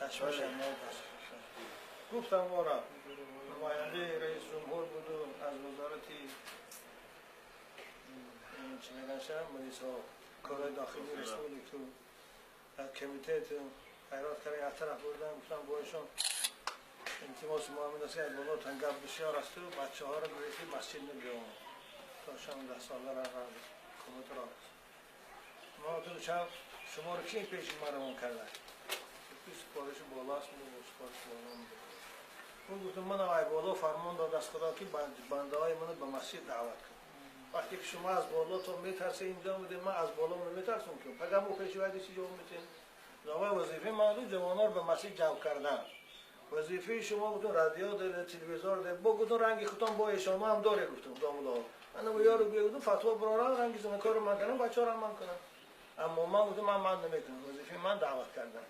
تشویش هم نبود. گفتم ما را نماینده رئیس جمهور بود و از وزارتی چی میگن شم مجلس کارهای داخلی رسولی تو کمیته تو خیرات کردن یک طرف بردن گفتم بایشون التماس محمد است که از بالاتن گپ بسیار است و بچه ها را گریفتی مسجد نبیام تا شما 10 ساله را کمیته را ما تو شب شما رو کی پیش مرمون کردن سپارش بالاست میگه سپارش بالا میگه اون گفتم من آقای بالا فرمان داد از خدا که بنده های منو به مسجد دعوت کن وقتی که شما از بالا تو میترسه اینجا بودیم من از بالا میترسم که پگم او پیش وایدی چی جواب میتین نوای وظیفه ما جوانان رو به مسجد جمع کردن وظیفه شما گفتم رادیو داره تلویزیون داره گفتم رنگی خودم با شما هم داره گفتم داملا انا با یارو گفتم فتوا برارم رنگی زن کارو من کنم بچه‌ها رو من کنم اما من گفتم من نمیکنم وظیفه من دعوت کردم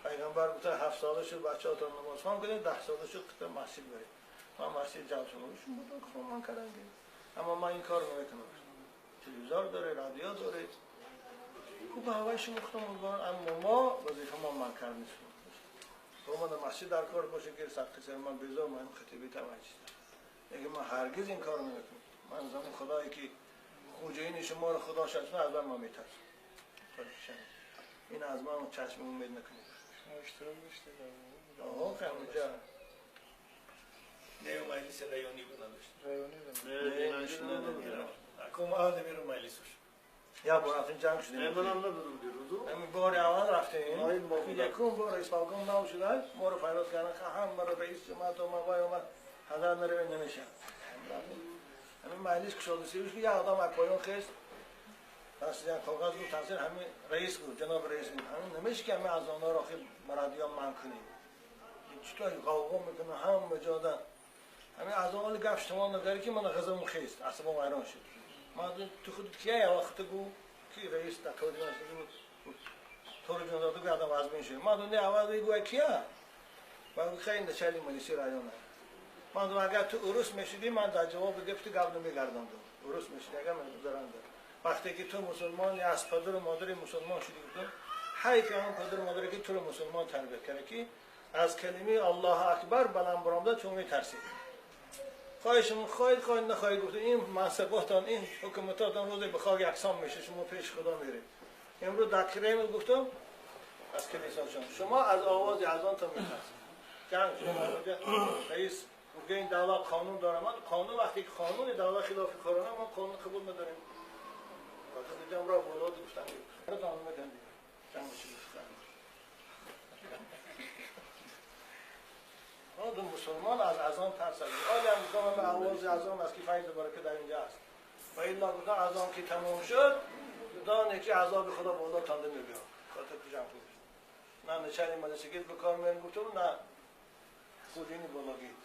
پیغمبر گفت 7 ساله شد بچه‌ها تا نماز خوان کنید 10 ساله شد که مسجد برید من مسجد جمع شدم شون بود که من کردم اما من این کار نمیکنم تلویزیون داره رادیو داره خوب هوایش مختم اما ما وظیفه من کار نیست تو من مسجد در کار باشه که سخت سر من بزار من خطیبی توجه میگه من هرگز این کار نمیکنم من زمان خدایی که خوجین شما رو خدا شناسه از من میترسم این از من چشم امید نکنید اشتراک داشته آها کامجا نه مجلس رایونی بودن رایونی نه کم آدمی رو مجلسش یا با رفتیم جمع شدیم من هم نبودم دیروز همین بار اول رفتیم یکم بار رئیس پاکم نام شدن ما رو فیروز کردن هم ما رئیس جماعت و مقای اومد حضر نره نمیشه همین مجلس که شده سیوش که یه آدم از پایان خیست دست یک کاغذ بود تحصیل همین رئیس بود جناب رئیس همین نمیشه که همین از آنها را آخر مرادیان من کنیم چطور قوقا میکنه هم مجادن همین از آن گفت شما نگاری که من غذا خیست اصلا ویران شد ما تو خود کیه یا وقت گو کی رئیس تکوری نشده بود تو رو جنازه تو آدم از بین شد ما دونه آواز گو کیه و خیلی نشالی ملیسی رایونه ما دونه اگر تو عروس میشدی من در جواب گفتی قبل میگردم عروس میشدی اگر من گذرنده وقتی که تو مسلمان یا از پدر و مادر مسلمان شدی گفتم حیف اون پدر و مادری که تو رو مسلمان تربیت کرده که از کلمه الله اکبر بلند برآمده تو میترسید خواهشم خواهید نخواهید گفت این منصباتان این حکومتاتان روز بخواه یکسان میشه شما پیش خدا میرید امروز در کریم گفتم از کلیسا شما از آواز اذان تا میترسید جنگ شد رئیس میگه این دولت قانون داره من قانون وقتی که قانون دولت خلاف کرونا ما قانون قبول نداریم وقتی دیدم را بالا گفتم رو قانون میدن جنگ شد دو مسلمان از اذان ترسید آیا هم به آواز اذان است که فیض برکه در اینجا است و الا گفتن اذان که تمام شد دانه که عذاب خدا بالا تانده میبیاد خاطر تو جمع کنید نه نشانی مدرسه گید بکار میرن گفتم نه خودینی بالا گید